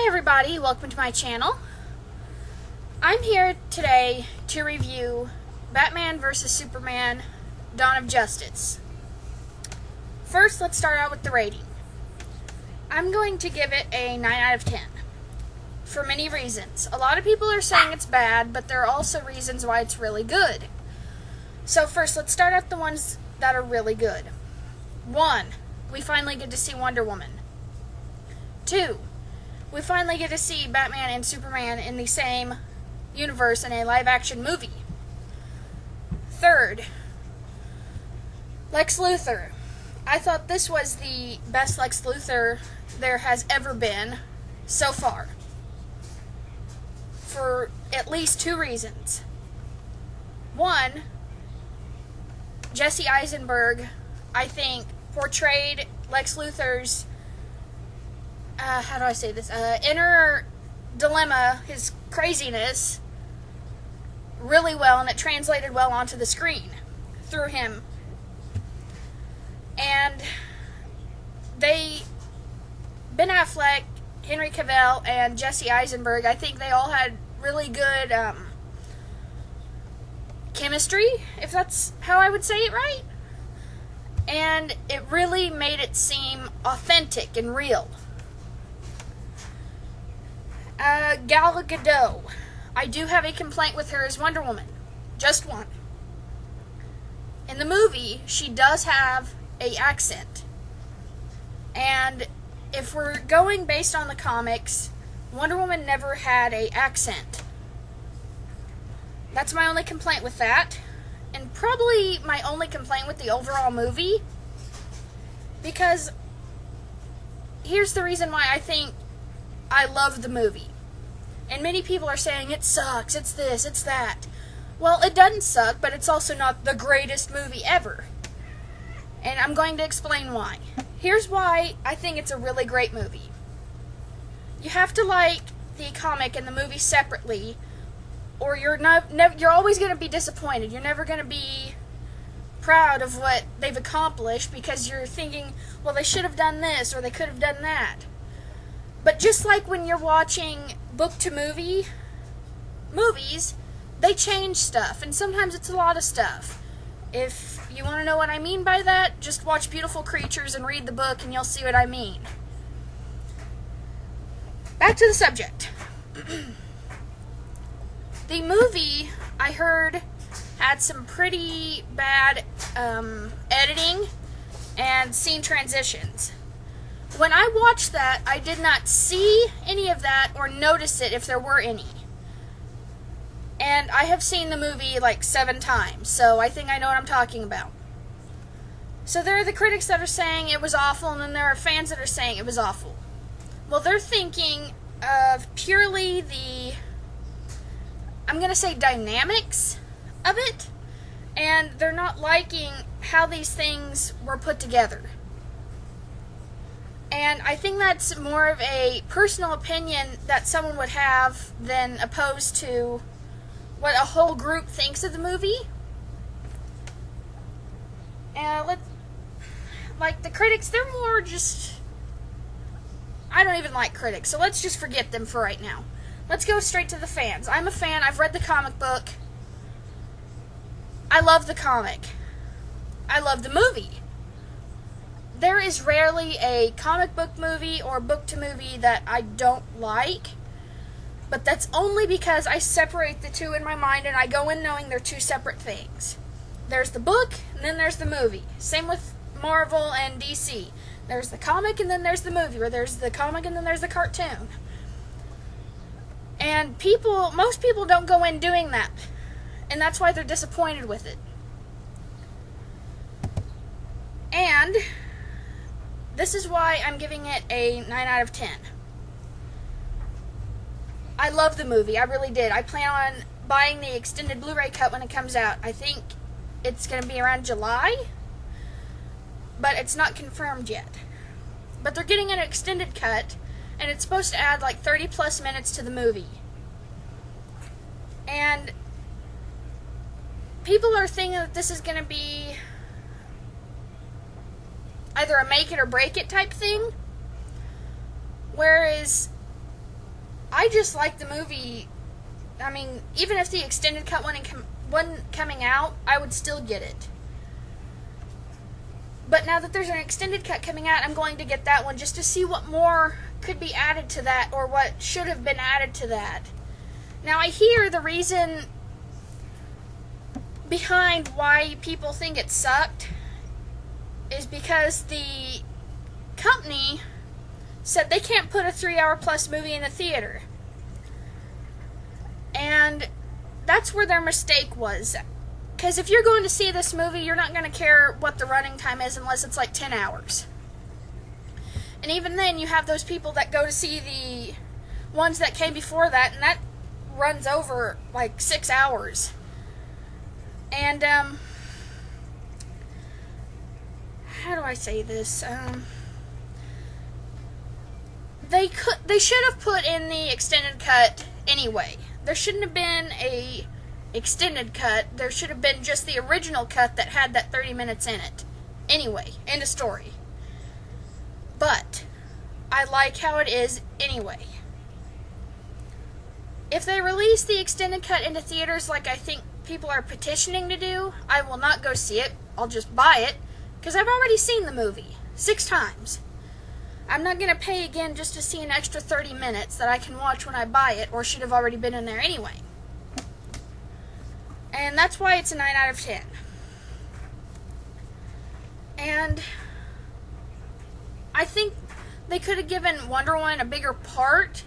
everybody, welcome to my channel. I'm here today to review Batman vs. Superman: Dawn of Justice. First, let's start out with the rating. I'm going to give it a 9 out of 10 for many reasons. A lot of people are saying it's bad, but there are also reasons why it's really good. So first, let's start out the ones that are really good. 1, we finally get to see Wonder Woman. 2, we finally get to see Batman and Superman in the same universe in a live-action movie. 3rd, Lex Luthor. I thought this was the best Lex Luthor there has ever been so far, for at least 2 reasons. 1, Jesse Eisenberg, I think, portrayed Lex Luthor's inner dilemma, his craziness, really well, and it translated well onto the screen through him. And Ben Affleck, Henry Cavill, and Jesse Eisenberg, I think they all had really good chemistry, if that's how I would say it right. And it really made it seem authentic and real. Gal Gadot. I do have a complaint with her as Wonder Woman. Just one. In the movie, she does have an accent. And if we're going based on the comics, Wonder Woman never had an accent. That's my only complaint with that. And probably my only complaint with the overall movie. Because here's the reason why I think I love the movie. And many people are saying it sucks, it's this, it's that. Well, it doesn't suck, but it's also not the greatest movie ever. And I'm going to explain why. Here's why I think it's a really great movie. You have to like the comic and the movie separately, or you're always going to be disappointed. You're never going to be proud of what they've accomplished because you're thinking, well, they should have done this or they could have done that. But just like when you're watching book-to-movie movies, they change stuff, and sometimes it's a lot of stuff. If you want to know what I mean by that, just watch Beautiful Creatures and read the book and you'll see what I mean. Back to the subject. The movie, I heard, had some pretty bad editing and scene transitions. When I watched that, I did not see any of that or notice it if there were any. And I have seen the movie like 7 times, so I think I know what I'm talking about. So there are the critics that are saying it was awful, and then there are fans that are saying it was awful. Well, they're thinking of purely the, I'm going to say, dynamics of it, and they're not liking how these things were put together. And I think that's more of a personal opinion that someone would have than opposed to what a whole group thinks of the movie. And like the critics, they're more just, I don't even like critics, so let's just forget them for right now. Let's go straight to the fans. I'm a fan. I've read the comic book. I love the comic. I love the movie. There is rarely a comic book movie or book-to-movie that I don't like, but that's only because I separate the two in my mind and I go in knowing they're 2 separate things. There's the book, and then there's the movie. Same with Marvel and DC. There's the comic, and then there's the movie, or there's the comic, and then there's the cartoon. And most people don't go in doing that, and that's why they're disappointed with it. And this is why I'm giving it a 9 out of 10. I love the movie. I really did. I plan on buying the extended Blu-ray cut when it comes out. I think it's going to be around July, but it's not confirmed yet. But they're getting an extended cut, and it's supposed to add like 30 plus minutes to the movie. And people are thinking that this is going to be either a make it or break it type thing. Whereas I just like the movie. I mean, even if the extended cut wasn't coming out, I would still get it. But now that there's an extended cut coming out, I'm going to get that one just to see what more could be added to that, or what should have been added to that. Now, I hear the reason behind why people think it sucked is because the company said they can't put a 3-hour plus movie in a theater. And that's where their mistake was. Because if you're going to see this movie, you're not going to care what the running time is unless it's like 10 hours. And even then, you have those people that go to see the ones that came before that, and that runs over like 6 hours. And, how do I say this? They should have put in the extended cut anyway. There shouldn't have been a extended cut. There should have been just the original cut that had that 30 minutes in it. Anyway, end of story. But I like how it is anyway. If they release the extended cut into theaters like I think people are petitioning to do, I will not go see it. I'll just buy it, because I've already seen the movie 6 times. I'm not going to pay again just to see an extra 30 minutes that I can watch when I buy it, or should have already been in there anyway. And that's why it's a 9 out of 10. And I think they could have given Wonder Woman a bigger part.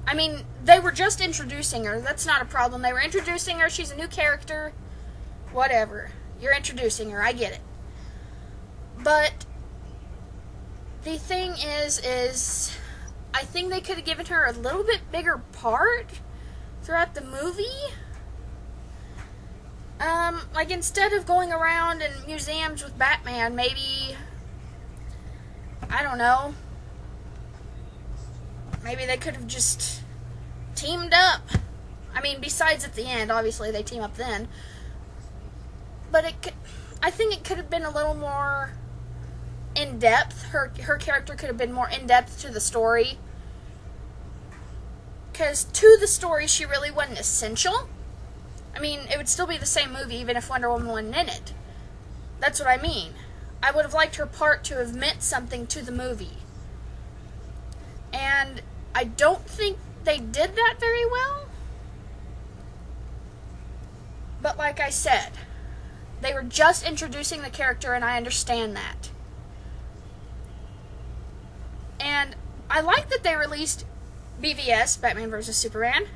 I mean, they were just introducing her. That's not a problem. They were introducing her. She's a new character. Whatever. You're introducing her. I get it. But the thing is I think they could have given her a little bit bigger part throughout the movie. Like, instead of going around in museums with Batman, maybe, I don't know, maybe they could have just teamed up. I mean, besides at the end, obviously they team up then. But I think it could have been a little more in-depth. Her character could have been more in-depth to the story. Because to the story, she really wasn't essential. I mean, it would still be the same movie even if Wonder Woman wasn't in it. That's what I mean. I would have liked her part to have meant something to the movie. And I don't think they did that very well. But like I said, they were just introducing the character, and I understand that. And I like that they released BVS, Batman vs. Superman,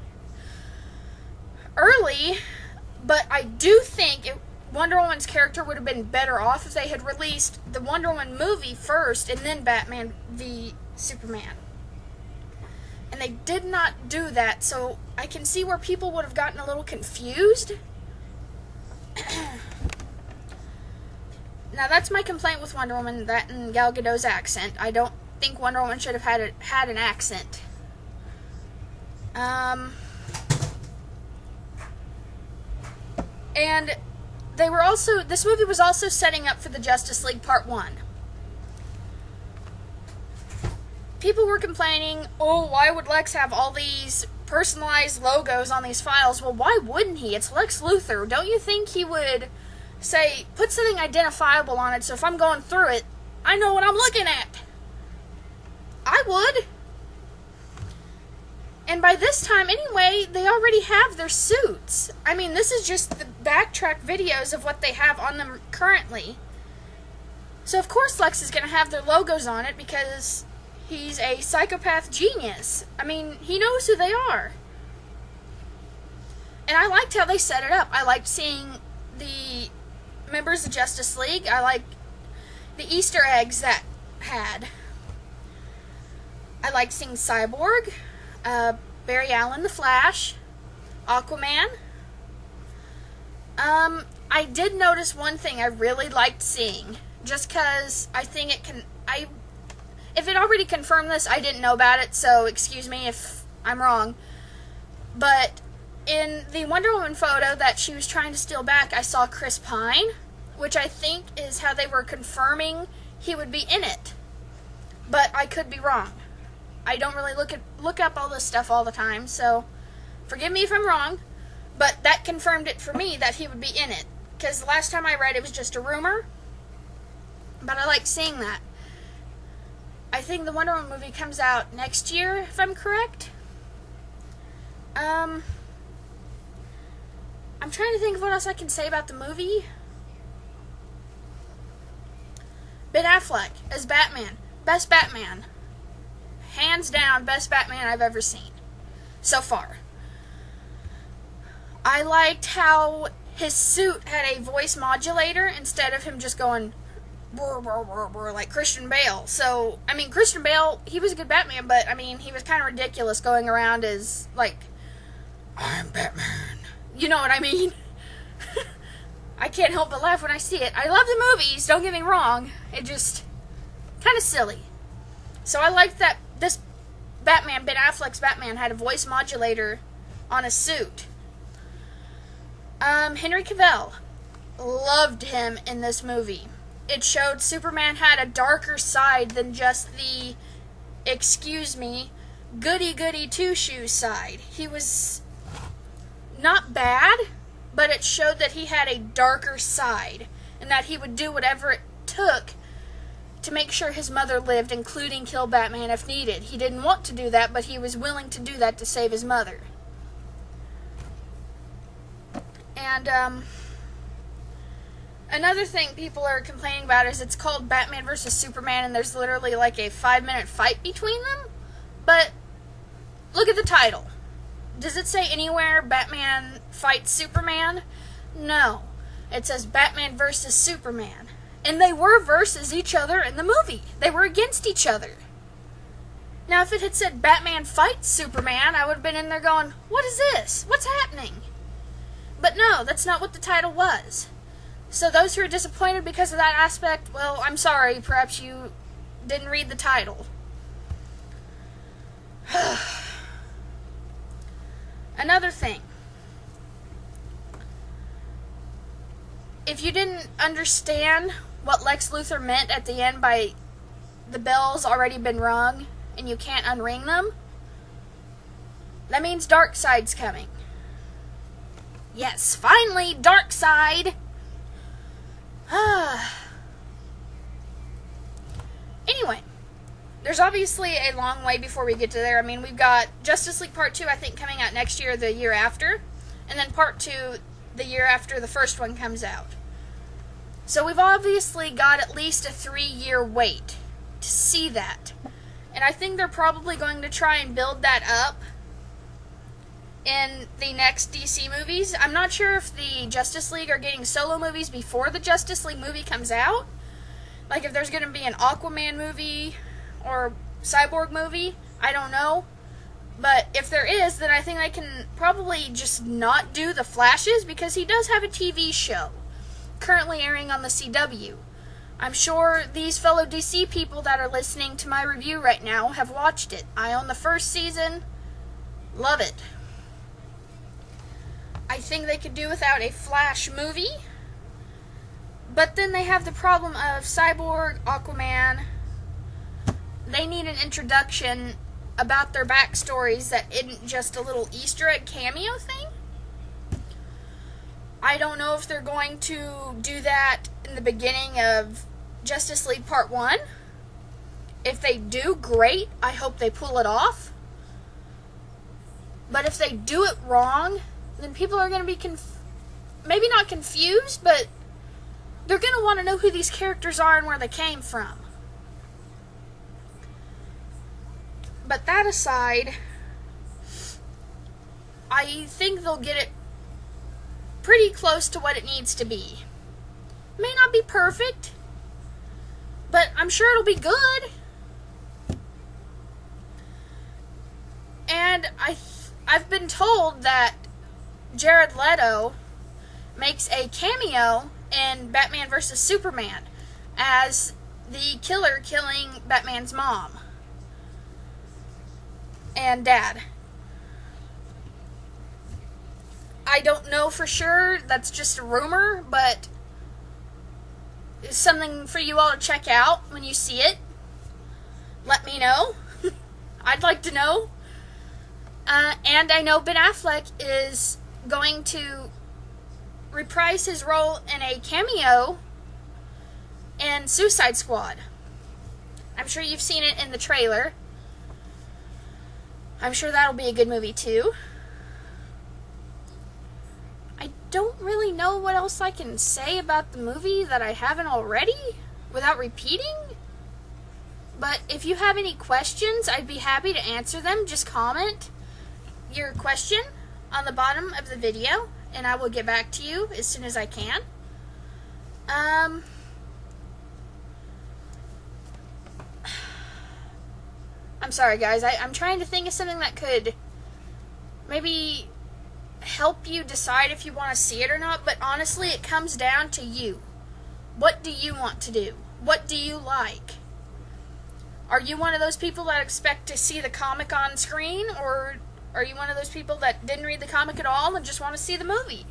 early, but I do think Wonder Woman's character would have been better off if they had released the Wonder Woman movie first and then Batman v Superman. And they did not do that, so I can see where people would have gotten a little confused. Now, that's my complaint with Wonder Woman, that and Gal Gadot's accent. I don't think Wonder Woman should have had an accent. And this movie was also setting up for the Justice League Part 1. People were complaining, oh, why would Lex have all these personalized logos on these files? Well, why wouldn't he? It's Lex Luthor. Don't you think he would say, put something identifiable on it so if I'm going through it, I know what I'm looking at? I would. And by this time, anyway, they already have their suits. I mean, this is just the backtrack videos of what they have on them currently. So, of course, Lex is going to have their logos on it because he's a psychopath genius. I mean, he knows who they are. And I liked how they set it up. I liked seeing the members of Justice League. I liked the Easter eggs that had. I liked seeing Cyborg, Barry Allen, the Flash, Aquaman. I did notice one thing I really liked seeing, just because I think it can, if it already confirmed this, I didn't know about it, so excuse me if I'm wrong. But in the Wonder Woman photo that she was trying to steal back, I saw Chris Pine, which I think is how they were confirming he would be in it. But I could be wrong. I don't really look up all this stuff all the time, so forgive me if I'm wrong, but that confirmed it for me that he would be in it. Because the last time I read it was just a rumor, but I like seeing that. I think the Wonder Woman movie comes out next year, if I'm correct. I'm trying to think of what else I can say about the movie. Ben Affleck as Batman. Best Batman. Hands down, best Batman I've ever seen. So far. I liked how his suit had a voice modulator instead of him just going brr, brr, brr, brr, like Christian Bale. So, I mean, Christian Bale, he was a good Batman, but, I mean, he was kind of ridiculous going around as, like, I'm Batman. You know what I mean? I can't help but laugh when I see it. I love the movies, don't get me wrong. It just, kind of silly. So I liked that this Batman, Ben Affleck's Batman, had a voice modulator on his suit. Henry Cavill. Loved him in this movie. It showed Superman had a darker side than just the, excuse me, goody-goody two-shoes side. He was not bad, but it showed that he had a darker side, and that he would do whatever it took to make sure his mother lived, including kill Batman if needed. He didn't want to do that, but he was willing to do that to save his mother. And, another thing people are complaining about is it's called Batman vs. Superman, and there's literally like a 5-minute fight between them. But, look at the title. Does it say anywhere Batman fights Superman? No. It says Batman vs. Superman. And they were versus each other in the movie. They were against each other. Now, if it had said Batman fights Superman, I would have been in there going, what is this? What's happening? But no, that's not what the title was. So those who are disappointed because of that aspect, well, I'm sorry. Perhaps you didn't read the title. Another thing. If you didn't understand what Lex Luthor meant at the end by the bell's already been rung and you can't unring them, that means Darkseid's coming. Yes, finally, Darkseid! Anyway, there's obviously a long way before we get to there. I mean, we've got Justice League Part 2, I think, coming out next year or the year after. And then Part 2 the year after the first one comes out. So we've obviously got at least a 3-year wait to see that. And I think they're probably going to try and build that up in the next DC movies. I'm not sure if the Justice League are getting solo movies before the Justice League movie comes out. Like if there's going to be an Aquaman movie or Cyborg movie, I don't know. But if there is, then I think they can probably just not do the Flashes, because he does have a TV show currently airing on the CW. I'm sure these fellow DC people that are listening to my review right now have watched it. I own the first season. Love it. I think they could do without a Flash movie. But then they have the problem of Cyborg, Aquaman. They need an introduction about their backstories that isn't just a little Easter egg cameo thing. I don't know if they're going to do that in the beginning of Justice League Part 1. If they do, great. I hope they pull it off. But if they do it wrong, then people are going to be maybe not confused, but they're going to want to know who these characters are and where they came from. But that aside, I think they'll get it pretty close to what it needs to be. May not be perfect, but I'm sure it'll be good. And I've been told that Jared Leto makes a cameo in Batman vs. Superman as the killer killing Batman's mom and dad. I don't know for sure, that's just a rumor, but it's something for you all to check out when you see it. Let me know. I'd like to know. And I know Ben Affleck is going to reprise his role in a cameo in Suicide Squad. I'm sure you've seen it in the trailer. I'm sure that'll be a good movie too. I don't really know what else I can say about the movie that I haven't already without repeating. But if you have any questions, I'd be happy to answer them. Just comment your question on the bottom of the video, and I will get back to you as soon as I can. I'm sorry, guys. I'm trying to think of something that could maybe help you decide if you want to see it or not, but honestly, it comes down to you. What do you want to do? What do you like? Are you one of those people that expect to see the comic on screen, or are you one of those people that didn't read the comic at all and just want to see the movie?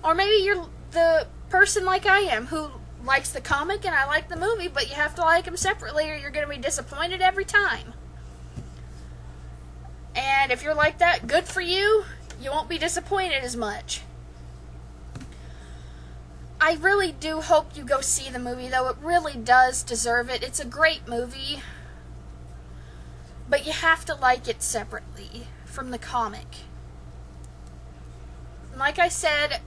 Or maybe you're the person like I am who likes the comic and I like the movie, but you have to like them separately or you're going to be disappointed every time. And if you're like that, good for you. You won't be disappointed as much. I really do hope you go see the movie, though. It really does deserve it. It's a great movie. But you have to like it separately from the comic. Like I said,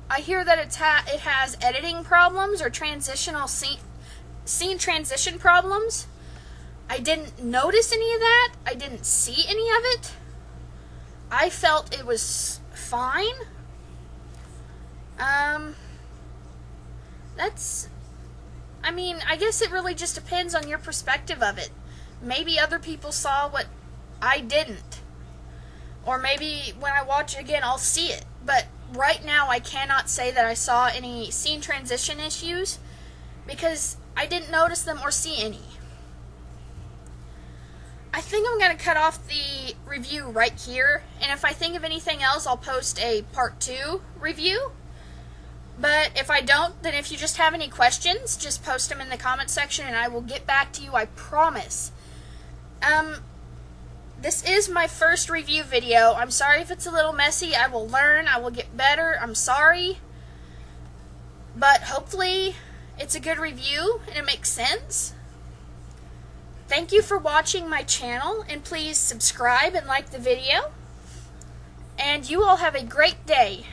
I hear that it has editing problems or transitional scene transition problems. I didn't notice any of that. I didn't see any of it. I felt it was fine. I guess it really just depends on your perspective of it. Maybe other people saw what I didn't. Or maybe when I watch it again, I'll see it. But right now, I cannot say that I saw any scene transition issues because I didn't notice them or see any. I think I'm going to cut off the review right here, and if I think of anything else, I'll post a part 2 review. But if I don't, then if you just have any questions, just post them in the comment section and I will get back to you, I promise. This is my first review video. I'm sorry if it's a little messy. I will learn. I will get better. I'm sorry. But hopefully it's a good review and it makes sense. Thank you for watching my channel, and please subscribe and like the video. And you all have a great day.